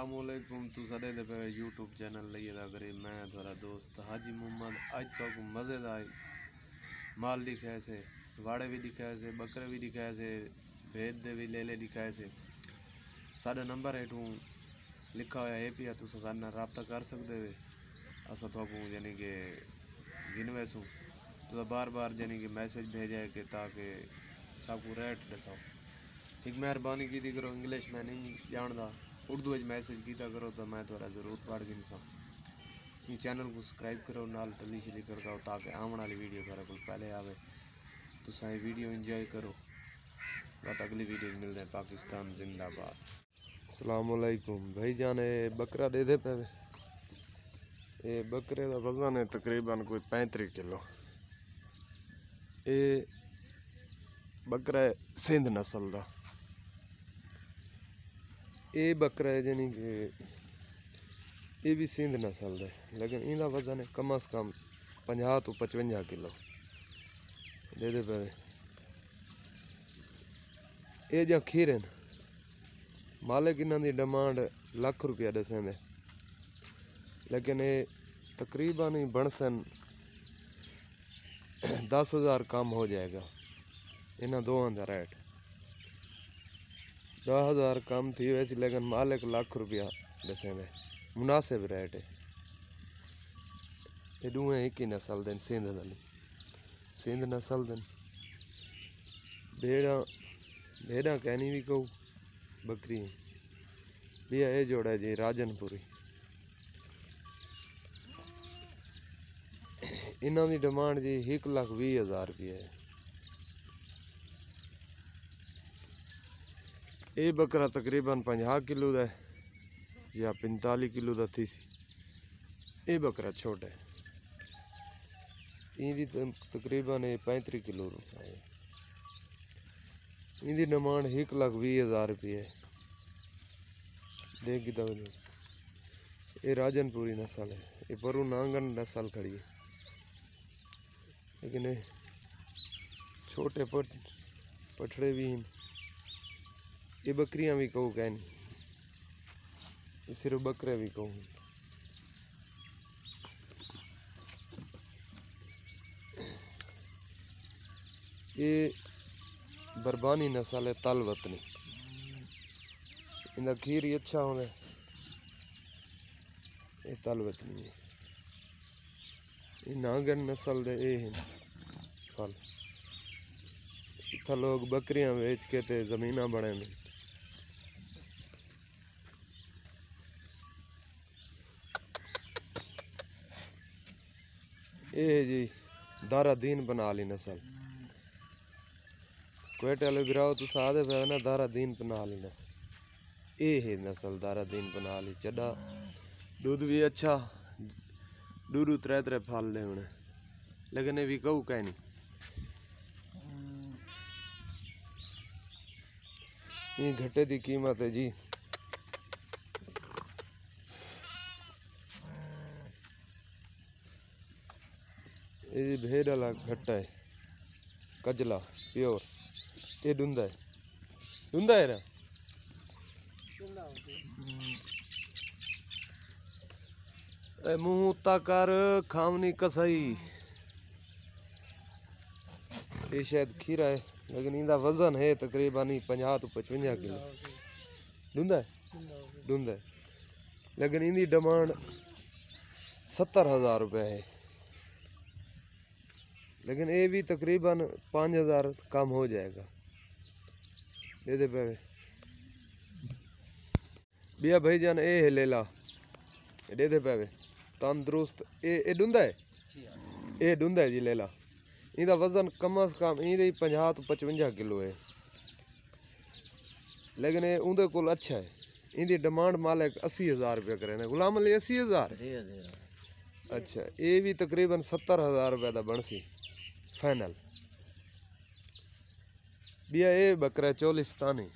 अस्सलामुअलैकुम तू सदे दे पे यूट्यूब चैनल लिए दा करे मैं तुम्हारा दोस्त हाजी मोहम्मद आज तक मज़ेदार माल दिखाए से वाड़े भी दिखाए से बकरे भी दिखाए से भेद दे भी ले दिखाए से साढ़े नंबर हेठू लिखा हुआ है पिया तुस साढ़े रबता कर सकते वे अस थोकू यानी कि गिनवे सूँ तो बार बार यानी कि मैसेज भेजे कि ताकि सबको रेट दसाओ एक मेहरबानी की करो इंग्लिश में नहीं जानता उर्दू मैसेज किया करो तो मैं थोड़ा ज़रूर पढ़ के नहीं चैनल को सब्सक्राइब करो नाल टली शली कर दो ताकि आने वाली वीडियो थारे को पहले आवे तो सारी वीडियो एंजॉय करो बट अगली वीडियो मिलते हैं। पाकिस्तान जिंदाबाद। अस्सलाम वालेकुम भाई जान बकरा दे दे पे ये बकरे का वजन है तकरीबन कोई 35 किलो। ये बकरा सिंध नस्ल का ये बकरा है यानी कि ये भी सिंध नस्ल है लेकिन इनका वजन है कम अज़ कम 50 तो 55 किलो दे दे पे। ये जो खीर मालिक इन्हों की डिमांड लाख रुपया दसेंदे लेकिन ये तकरीबन ही बनसन 10,000 कम हो जाएगा। इन्होंने दोवां का रेट 10,000 कम थी वैसी लेकिन मालिक लाख रुपया दसेंदे मुनासिब रेट है। ये दूए एक ही नस्ल दिन सिंध नस्ल दिन भेड़ा भेड़ा कहनी भी कहू बकरी भैया ये जोड़ा है जी राजनपुरी। इन्हों की डिमांड जी 1,20,000 रुपया है। ये बकरा तकरीबन 50 किलो का या 45 किलो का थी सी। ये बकरा छोटा है इनकी तकरीबन 35 किलो रुपया है। इनकी डिमांड 1,20,000 रुपये है। देख दो ये राजनपुरी नस्ल है। ये परू नांगन नस्ल खड़ी है लेकिन ये छोटे पठड़े भी हैं। ये बकरियां भी कहूँ कह नहीं ये सिर्फ बकरे भी कहूँ। ये बरबानी नस्ल है तल वतनी इनका खीर ही अच्छा होगा। ये तल वतनी है ये नांगन नस्ल दे ये हैं फल इतना लोग बकरियां बेच के ते जमीना बने ने। ये जी दारा दीन बना ली नस्ल क्वेटे वाले गिराओ तो सादे पे ना दारा दीन बना ली नस्ल। ये है नस्ल दारा दीन बना ली चढ़ा दूध भी अच्छा दूरू 3 फल ले होने लेकिन ये भी कहू कह नहीं। ये घट्टे की कीमत है जी ये भेड़ वाला घट्टा है कजला प्योर। ये डूंदा है ना मुँह उता कर खामनी कसाई। ये शायद खीरा है लेकिन इनका वजन है तकरीबन 50 तो 55 किलो। डूंदा है लेकिन इनकी डिमांड 70,000 रुपये है लेकिन ये भी तकरीबन 5,000 कम हो जाएगा। दे दे पे भैया भाई जान ये है ले ला दे दे पे तंदुरुस्त ये डूंदा है जी ले ला। इनका वजन कम अज़ कम इनकी 50 तो 55 किलो है लेकिन ये उनके को अच्छा है। इनकी डिमांड मालिक 80,000 रुपया करें गुलाम अली 80,000। अच्छा ये भी तकरीबन 70,000 रुपये का बनसी फाइनल। भैया ये बकरा चोलिस्तानी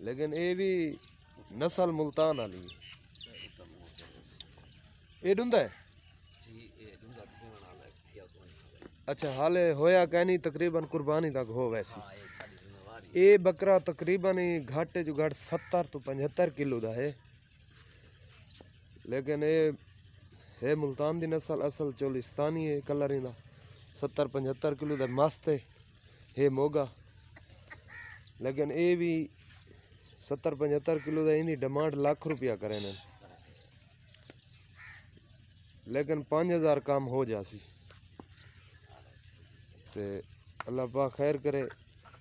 लेकिन ये भी नस्ल मुल्तान वाली ये डूंदा है। अच्छा हाले होया कहनी तकरीबन कुर्बानी तक हो वैसी ये बकरा तकरीबन ही घाटे जो घाट 70 तो 75 किलो का है, लेकिन ये है मुल्तान की नस्ल, असल चोलिस्तानी है कलर इंदा। 70-75 किलो का मस्त है मोगा, लेकिन ये भी 70-75 किलो का इनकी डिमांड लाख रुपया करें, लेकिन 5000 काम हो जासी। ते अल्लाह पाक खैर करे।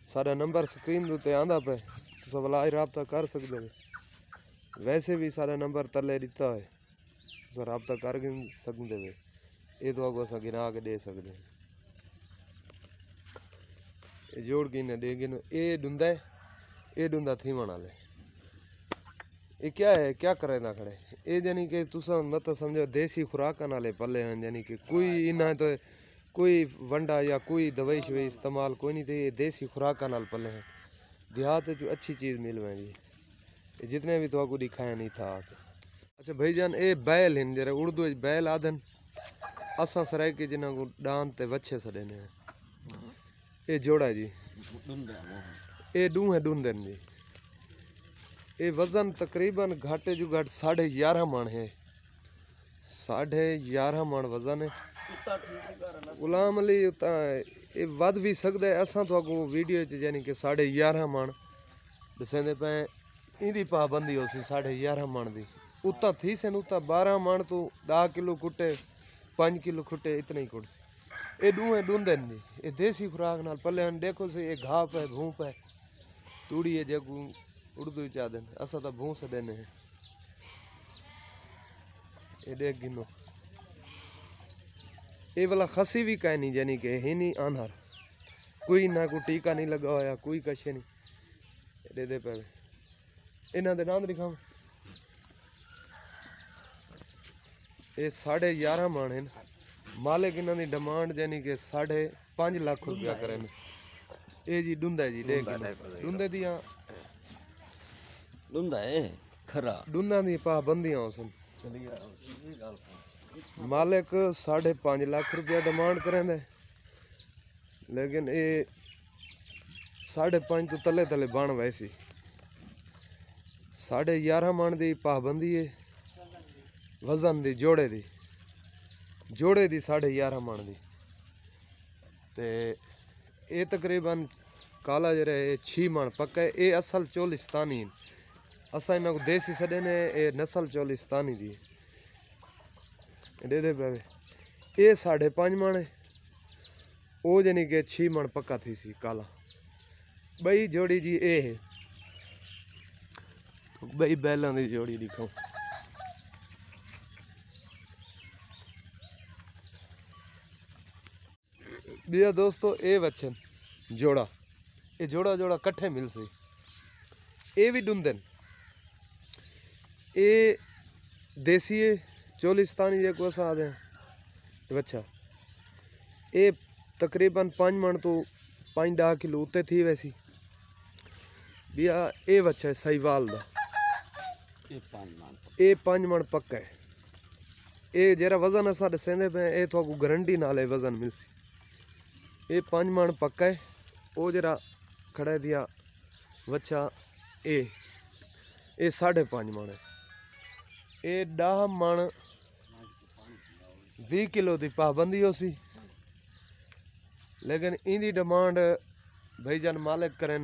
सारा नंबर स्क्रीन उत्ते आंदा पे, तुस वलाज राबता कर सकते हो। वैसे भी सारा नंबर तले दिता है, तुस राबता कर सकते हो। ये तो अगो असा गिना के दे सकते हैं। जोड़ के इन्हें दे गिनो। ये डूंदा है, ये डूंदा थीवण वाले। ये क्या है, क्या करे ना खड़े। ये जानी कि तुसा मत समझो देसी खुराक नाले पले हैं, यानी कि कोई इन्हें तो कोई वंडा या कोई दवाई शवाई इस्तेमाल कोई नहीं थे। ये देसी खुराक नाल पले हैं। देहात जो अच्छी चीज़ मिल जी, जितने भी तो आपको दिखाया नहीं था। अच्छा भाईजान, ये बैल हैं जरा उर्दू बैल आदन, असा सराय के जिन्हों को डांत ते वच्छे सड़ेने हैं। ये जोड़ा जी, ये डू है डूंदन जी। ये वजन तकरीबन घाटे जो घाट 11.5 मन है, 11.5 मन वजन है। गुलाम अली उता ये वध भी सकता है। असा तो अगो वीडियो यानी कि 11.5 मन दसेंदे पे। इंदी पाबंदी हो सी 11.5 मन की। उता थी सन उता 12 मन तो 10 किलो कुटे, 5 किलो कुटे, इतना ही कुट सी। ये डूहे डूंदे नहीं, ये देसी खुराक नाल पले हैं। देखो से ये घाप है, भूप है, तूड़ी है जगू उर्दू चा दें, असा तो भूस देने हैं। ये देख गिनो। ये वाला खसी भी कहीं नहीं, यानी कि ही नहीं आनहर, कोई ना कोई टीका नहीं लगा होया, कोई कशे नहीं। दे दे पे इन्हों के नाम दिखाओ। ये 11.5 मन है। मालिक इन्हों की डिमांड यानी कि 5.5 लाख रुपया करें। ये जी डूंदा जी, देख डूंदे दियाँ डूंदा है खरा, डूंदा दी पाबंदियां सन। मालिक 5.5 लाख रुपया डिमांड करें, लेकिन ये 5.5 तो तले तले बन वैसी। 11.5 मन की पाबंदी है वजन दी, जोड़े दी 11.5 मन की। ते ये तकरीबन काला जरा 6 मन पक्का है। ये असल चोलिस्तानी, असा इन्हों को देसी सड़े ने, ये नस्ल चोलिस्तानी दी दे पे। ये 5.5 मन है, वो यानी कि 6 मन पक्का थी सी काला। बई जोड़ी जी ये है, तो बई बैलों की जोड़ी दिखाओ। भैया दोस्तों, ये बच्चन जोड़ा, ये जोड़ा कट्ठे मिल सी। ये भी डूंदन, ये देसी है चोलिस्तानी जो को साथ है बच्चा। ये तकरीबन 5 मन तो 5-10 किलो उत्ते थी वैसी। भैया ये बच्चा है साहिवाल दा, ये 5 मन पक्का है। ये जरा वजन असा दसेंदे पे, ये तो गारंटी नाल वजन मिलसी। ये 5 मन पक्का है। वो जरा खड़े दिया बच्चा ये 5.5 मन है। ये 10 मन 20 किलो की पाबंदी हो सी, लेकिन इनकी डिमांड भाईजान मालिक करें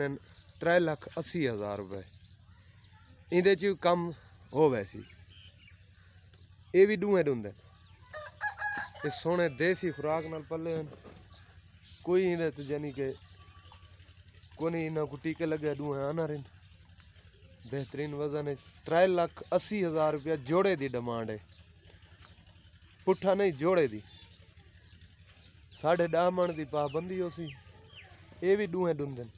3,80,000 रुपये। इंदे च कम हो वैसी। ये भी डूहे डूंदे, ये सोने देसी खुराक नाल पले हैं। कोई इंदे तो यानी कि कोई इन्हों को टीके लगे, डूहे आना रहे। बेहतरीन वजन है। 3,80,000 रुपया जोड़े की डिमांड है, पुट्ठा नहीं जोड़े की। 10.5 मन की पाबंदी हो सी। ये भी डूहे डूंदन।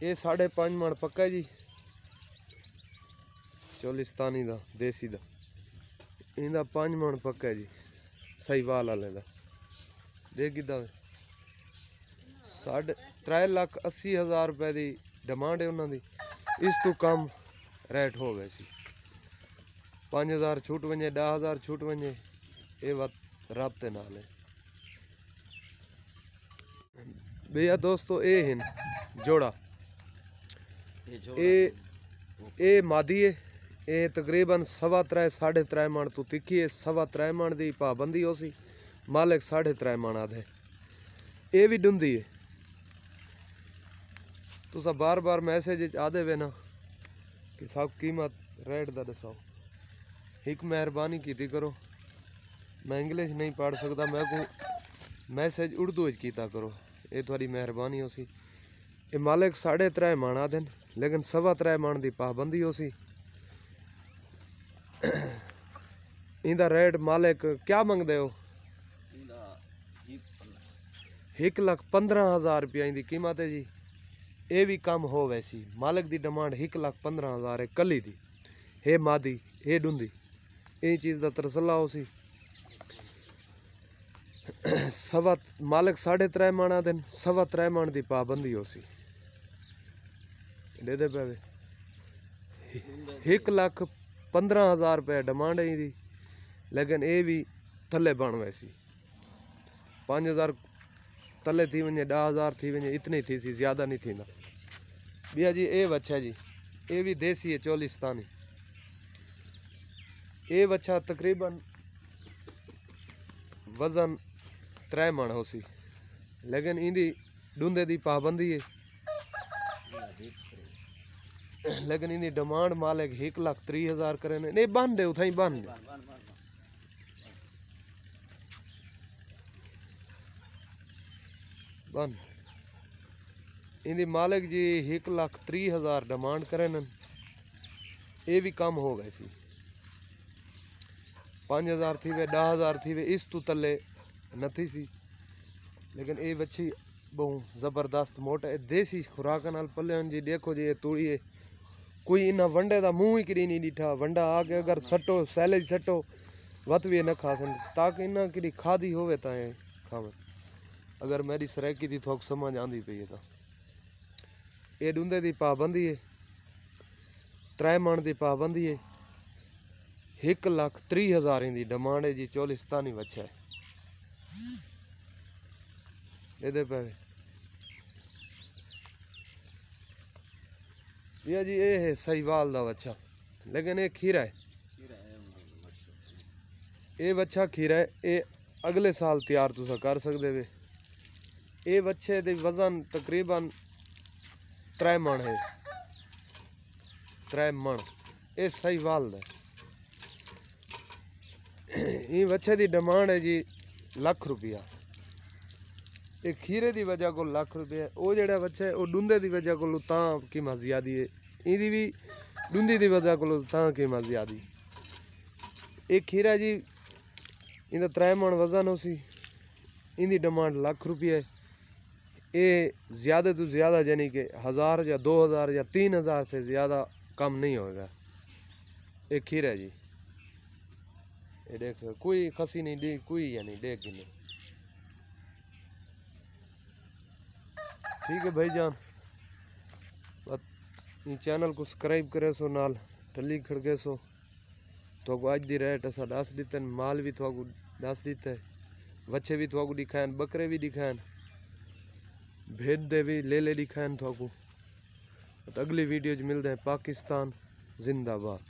ये 5.5 मन पक्का है जी, चोलिस्तानी दा देसी दा। इंदा 5 मन पक्का है जी, साहिवाल वाले दा। देख कि 3,80,000 रुपये की डिमांड है उन्होंने। इस तो कम रेट हो वैसी। 5,000 छूट वजे, 10,000 छूट वजे, ये बात रबते नाल है। भैया दोस्तों ये हैं जोड़ा, ये मादी है, ये तकरीबन 3.5 साढ़े 3 मन तो तिखी है, 3.25 मन की पाबंदी हो सी, मालिक 3.5 मन आधे। ये भी डूंदी है, तुसा बार बार मैसेज आदे वे ना कि साहब कीमत रेट दा दसाओ, एक मेहरबानी की करो, मैं इंग्लिश नहीं पढ़ सकता, मैं को मैसेज उर्दू कीता करो, ये थोड़ी मेहरबानी हो सी। ये मालिक 3.5 मन आदे, लेकिन 3.25 मन की पाबंदी हो सी। इंदा रेट मालिक क्या मंगदे हो? 1,15,000 रुपया इंदी कीमत है जी। ये भी कम हो वैसी, मालिक की डिमांड 1,15,000 है कली दी, हे मादी हे डूंदी, ये चीज़ का तरसला हो सी। मालिक 3.5 मन आ दिन, 3.25 मन की पाबंदी हो सी। दे दे पे 1,15,000 रुपया डिमांड है इंदी, लेकिन ये भी थले बन वैसी, 5,000 तले थी वजे, 10,000 थी वजे, इतनी थी सी, ज़्यादा नहीं थी ना। भैया जी ये बच्चा जी, ये भी देसी है चोलिस्तानी। ये बच्चा तकरीबन वजन 3 मन हो सी, लेकिन इंदी डूंदे दी पाबंदी है, लेकिन इंदी डिमांड मालिक 1,30,000 करे ने। नहीं बन दे उठाई बन दे, बन इंदी मालिक जी 1,30,000 डिमांड करे न। ये भी कम हो वैसी, 5,000 थी वे, 10,000 थी वे, इस तू तले नथी सी, लेकिन ये बच्ची बहु जबरदस्त मोटा है, देसी खुराक नाल पले जी। देखो जी ये तूड़ी है, कोई इना वंडे का मुँह ही कि नहीं डिठा, वंडा आके अगर सटो सैलेज सटो वत भी न खा सन, ताकि इना कि खादी होवे ता खावे। अगर मेरी सराकी थी थोक समझ आंदी पई है तो ये डूंदे की पाबंदी है, 3 मन की पाबंदी है, 1,30,000 की डिमांड है जी। चोलिस्तानी बच्चा है, दे पे भैया जी। ये है सहीवाल का बच्चा, लेकिन ये खीरा है, ये बच्चा खीरा है, ये अगले साल तैयार तुसा कर सकते वे। ये बच्चे दे वजन तकरीबन 3 मन है, 3 मन। ये सहीवाल दा, ये बच्चे की डिमांड है जी ₹1,00,000। ये खीरे की वजह को ₹1,00,000, वो जड़ा बच्चा है वो डूंदे की वजह को तां कीमत ज़्यादा है, इहदी भी डूंदी की वजह को तां कीमत ज़्यादा। ये खीरा जी इंदा 3 मन वजन हो सी, इनकी डिमांड ₹1,00,000 है। ये ज़्यादा तो ज़्यादा यानी कि 1,000 या 2,000 या 3,000 से ज़्यादा कम नहीं होगा। ये खीरा जी, ये देख सकते, कोई खसी नहीं दी, कोई यानी देख नहीं। ठीक है भाईजान, चैनल को सब्सक्राइब करे सो, नाल टली खड़के सो। तो अज दी रेट असा दस दिते, माल भी थोड़ा दस दिता है, बच्चे भी थोड़ा दिखाएं, बकरे भी दिखाएं, भेड़ दे भी ले दिखाएं थोड़ा। तो अगली वीडियो मिलते हैं। पाकिस्तान जिंदाबाद।